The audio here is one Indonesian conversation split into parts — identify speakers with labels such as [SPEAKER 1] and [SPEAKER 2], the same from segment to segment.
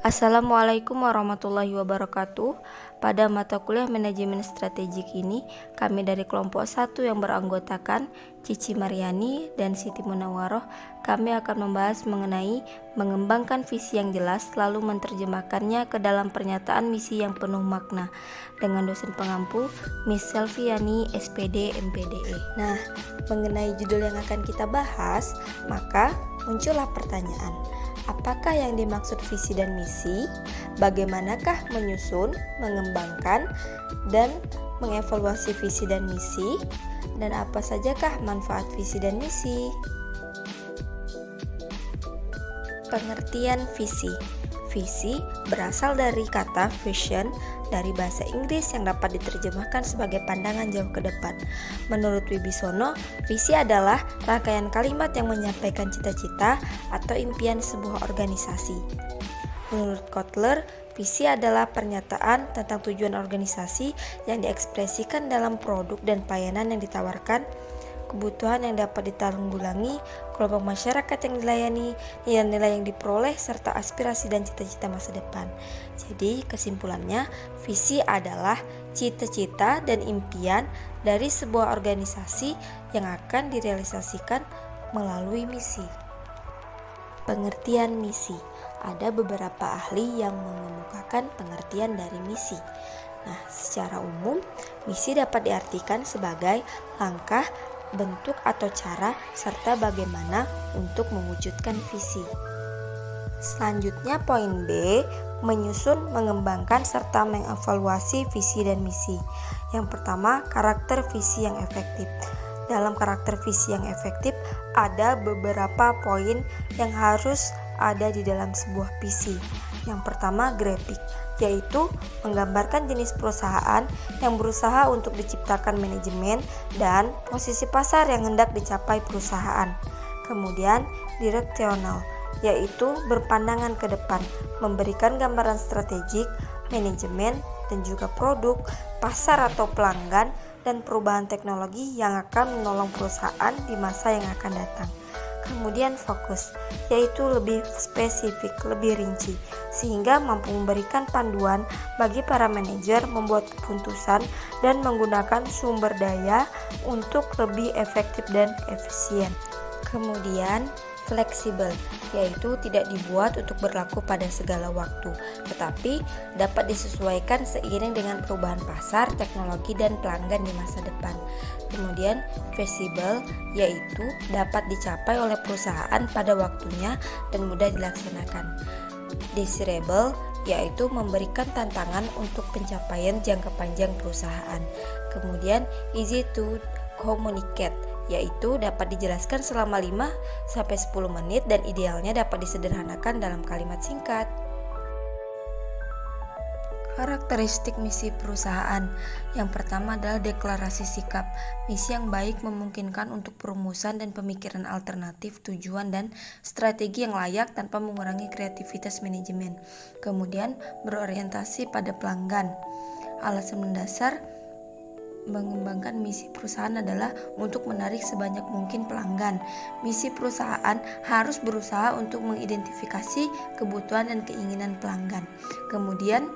[SPEAKER 1] Assalamualaikum warahmatullahi wabarakatuh. Pada mata kuliah manajemen strategik ini, kami dari kelompok 1 yang beranggotakan Cici Mariani dan Siti Munawaroh, kami akan membahas mengenai mengembangkan visi yang jelas lalu menerjemahkannya ke dalam pernyataan misi yang penuh makna dengan dosen pengampu Miss Selviani SPD MPDE. Nah, mengenai judul yang akan kita bahas, maka muncullah pertanyaan. Apakah yang dimaksud visi dan misi? Bagaimanakah menyusun, mengembangkan, dan mengevaluasi visi dan misi? Dan apa sajakah manfaat visi dan misi? Pengertian visi. Visi berasal dari kata vision dari bahasa Inggris yang dapat diterjemahkan sebagai pandangan jauh ke depan. Menurut Wibisono, visi adalah rangkaian kalimat yang menyampaikan cita-cita atau impian sebuah organisasi. Menurut Kotler, visi adalah pernyataan tentang tujuan organisasi yang diekspresikan dalam produk dan pelayanan yang ditawarkan, kebutuhan yang dapat ditanggulangi, kelompok masyarakat yang dilayani, nilai-nilai yang diperoleh, serta aspirasi dan cita-cita masa depan. Jadi kesimpulannya, visi adalah cita-cita dan impian dari sebuah organisasi yang akan direalisasikan melalui misi. Pengertian misi. Ada beberapa ahli yang mengemukakan pengertian dari misi. Nah, secara umum, misi dapat diartikan sebagai langkah, bentuk atau cara, serta bagaimana untuk mewujudkan visi. Selanjutnya poin B, menyusun, mengembangkan, serta mengevaluasi visi dan misi. Yang pertama, karakter visi yang efektif. Dalam karakter visi yang efektif, ada beberapa poin yang harus ada di dalam sebuah visi. Yang pertama, grafik, yaitu menggambarkan jenis perusahaan yang berusaha untuk diciptakan manajemen dan posisi pasar yang hendak dicapai perusahaan. Kemudian, direksional, yaitu berpandangan ke depan, memberikan gambaran strategik, manajemen, dan juga produk, pasar atau pelanggan, dan perubahan teknologi yang akan menolong perusahaan di masa yang akan datang. Kemudian fokus, yaitu lebih spesifik, lebih rinci, sehingga mampu memberikan panduan bagi para manajer membuat keputusan dan menggunakan sumber daya untuk lebih efektif dan efisien. Kemudian fleksibel, yaitu tidak dibuat untuk berlaku pada segala waktu, tetapi dapat disesuaikan seiring dengan perubahan pasar, teknologi, dan pelanggan di masa depan. Kemudian feasible, yaitu dapat dicapai oleh perusahaan pada waktunya dan mudah dilaksanakan. Desirable, yaitu memberikan tantangan untuk pencapaian jangka panjang perusahaan. Kemudian easy to communicate, yaitu dapat dijelaskan selama 5-10 menit dan idealnya dapat disederhanakan dalam kalimat singkat. Karakteristik misi perusahaan. Yang pertama adalah deklarasi sikap. Misi yang baik memungkinkan untuk perumusan dan pemikiran alternatif, tujuan dan strategi yang layak tanpa mengurangi kreativitas manajemen. Kemudian berorientasi pada pelanggan. Alasan mendasar mengembangkan misi perusahaan adalah untuk menarik sebanyak mungkin pelanggan. Misi perusahaan harus berusaha untuk mengidentifikasi kebutuhan dan keinginan pelanggan. Kemudian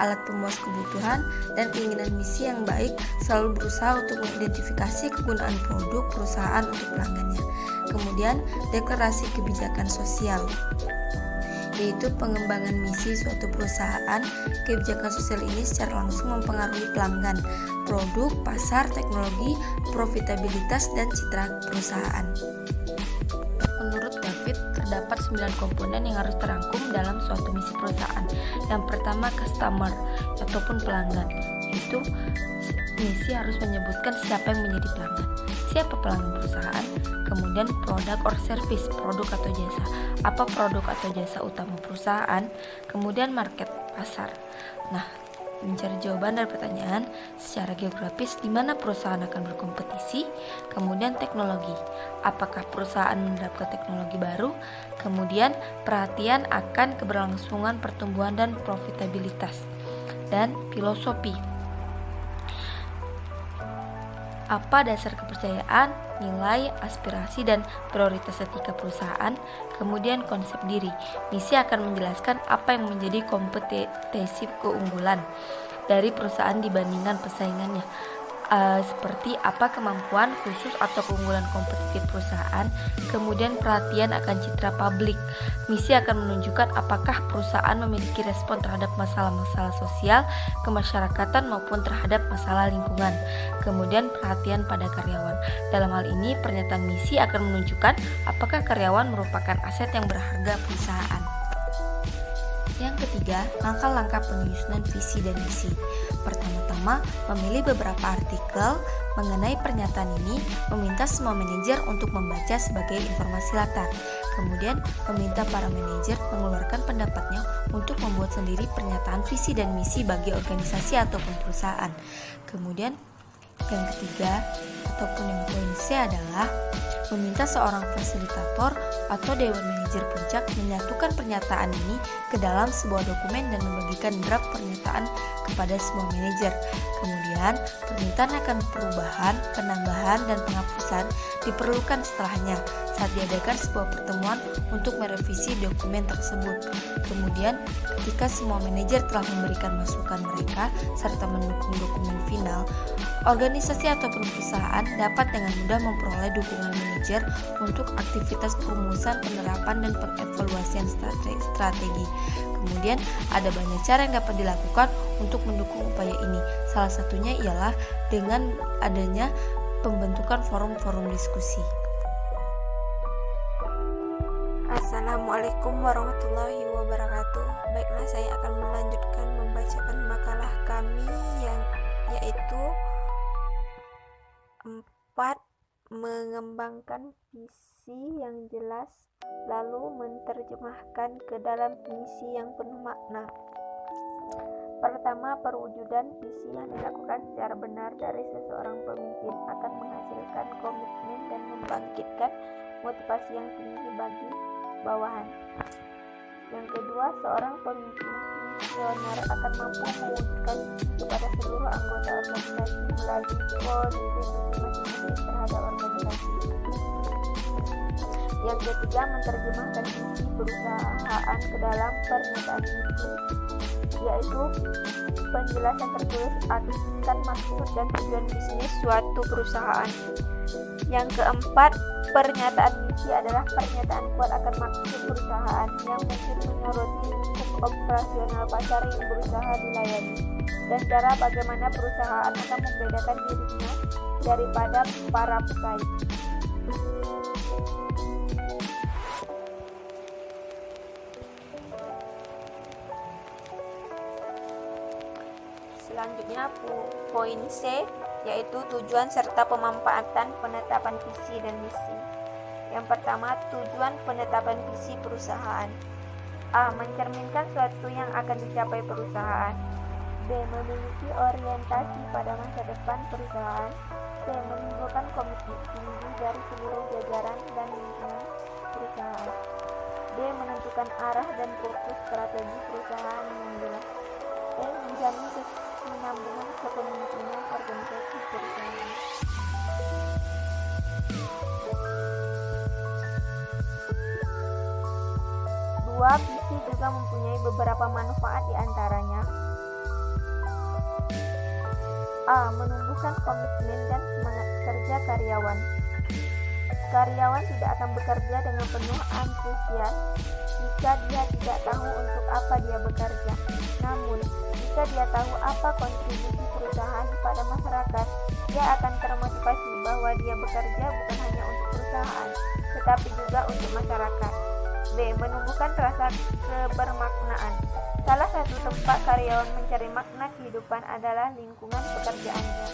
[SPEAKER 1] alat pemuas kebutuhan dan keinginan misi yang baik selalu berusaha untuk mengidentifikasi kegunaan produk perusahaan untuk pelanggannya. Kemudian deklarasi kebijakan sosial, yaitu pengembangan misi suatu perusahaan. Kebijakan sosial ini secara langsung mempengaruhi pelanggan, produk, pasar, teknologi, profitabilitas, dan citra perusahaan. Menurut David, terdapat 9 komponen yang harus terangkum dalam suatu misi perusahaan. Yang pertama, customer ataupun pelanggan, yaitu misi harus menyebutkan siapa yang menjadi pelanggan, siapa pelanggan perusahaan. Kemudian produk or service, produk atau jasa, apa produk atau jasa utama perusahaan. Kemudian market, pasar. Nah, mencari jawaban dari pertanyaan secara geografis di mana perusahaan akan berkompetisi. Kemudian teknologi, apakah perusahaan menerapkan teknologi baru. Kemudian perhatian akan keberlangsungan pertumbuhan dan profitabilitas. Dan filosofi, Apa dasar kepercayaan, nilai, aspirasi, dan prioritas etika perusahaan. Kemudian konsep diri. Misi akan menjelaskan apa yang menjadi kompetensi keunggulan dari perusahaan dibandingkan pesaingannya. Seperti apa kemampuan khusus atau keunggulan kompetitif perusahaan. Kemudian perhatian akan citra publik. Misi akan menunjukkan apakah perusahaan memiliki respon terhadap masalah-masalah sosial, kemasyarakatan maupun terhadap masalah lingkungan. Kemudian perhatian pada karyawan. Dalam hal ini pernyataan misi akan menunjukkan apakah karyawan merupakan aset yang berharga perusahaan. Yang ketiga, langkah-langkah penyusunan visi dan misi. Pertama-tama, memilih beberapa artikel mengenai pernyataan ini, meminta semua manajer untuk membaca sebagai informasi latar. Kemudian, meminta para manajer mengeluarkan pendapatnya untuk membuat sendiri pernyataan visi dan misi bagi organisasi ataupun perusahaan. Kemudian, yang ketiga, ataupun yang poin C adalah meminta seorang fasilitator atau dewan manajer puncak menyatukan pernyataan ini ke dalam sebuah dokumen dan membagikan draft pernyataan kepada semua manajer. Kemudian, permintaan akan perubahan, penambahan, dan penghapusan diperlukan setelahnya saat diadakan sebuah pertemuan untuk merevisi dokumen tersebut. Kemudian, ketika semua manajer telah memberikan masukan mereka serta mendukung dokumen final, organisasi ataupun perusahaan dapat dengan mudah memperoleh dukungan manajer untuk aktivitas perumusan, penerapan, dan pengevaluasian strategi. Kemudian, ada banyak cara yang dapat dilakukan untuk mendukung upaya ini. Salah satunya ialah dengan adanya pembentukan forum-forum diskusi.
[SPEAKER 2] Assalamualaikum warahmatullahi wabarakatuh. Baiklah, saya akan melanjutkan membacakan makalah kami yang yaitu 4. Mengembangkan visi yang jelas, lalu menerjemahkan ke dalam misi yang penuh makna. Pertama, perwujudan visi yang dilakukan secara benar dari seseorang pemimpin akan menghasilkan komitmen dan membangkitkan motivasi yang tinggi bagi bawahan. Yang kedua, seorang pemimpin visioner akan mampu mewujudkan visi kepada seluruh anggota organisasi melalui kontribusi masing-masing terhadap organisasi. Yang ketiga, menerjemahkan visi perusahaan ke dalam pernyataan misi, yaitu penjelasan tertulis akan maksud dan tujuan bisnis suatu perusahaan. Yang keempat, pernyataan misi adalah pernyataan kuat akan maksud perusahaan yang mungkin menyoroti lingkup operasional pasar yang berusaha dilayani dan cara bagaimana perusahaan akan membedakan dirinya daripada para pesaing. Selanjutnya poin C, yaitu tujuan serta pemanfaatan penetapan visi dan misi. Yang pertama, tujuan penetapan visi perusahaan. A. Mencerminkan suatu yang akan dicapai perusahaan. B. Memiliki orientasi pada masa depan perusahaan. C. Menimbulkan komitmen tinggi dari seluruh jajaran dan lingkungan perusahaan. D. Menentukan arah dan fokus strategi perusahaan yang jelas. E. Menjamin kesinambungan kepemimpinan organisasi perusahaan. Dua, visi juga mempunyai beberapa manfaat diantaranya. A. Menumbuhkan komitmen dan semangat kerja karyawan. Karyawan tidak akan bekerja dengan penuh antusias jika dia tidak tahu untuk apa dia bekerja. Namun, jika dia tahu apa kontribusi perusahaan pada masyarakat, dia akan termotivasi bahwa dia bekerja bukan hanya untuk perusahaan, tetapi juga untuk masyarakat. B. Menumbuhkan rasa kebermaknaan. Salah satu tempat karyawan mencari makna kehidupan adalah lingkungan pekerjaannya.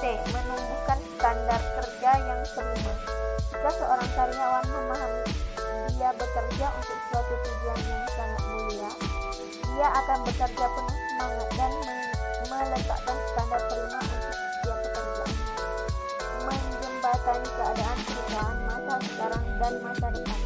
[SPEAKER 2] C. Menumbuhkan standar kerja yang terima. Jika seorang karyawan memahami dia bekerja untuk suatu tujuan yang sangat mulia, dia akan bekerja penuh semangat dan meletakkan standar prima untuk setiap pekerjaan, menjembatani keadaan perusahaan masa sekarang dan masa depan.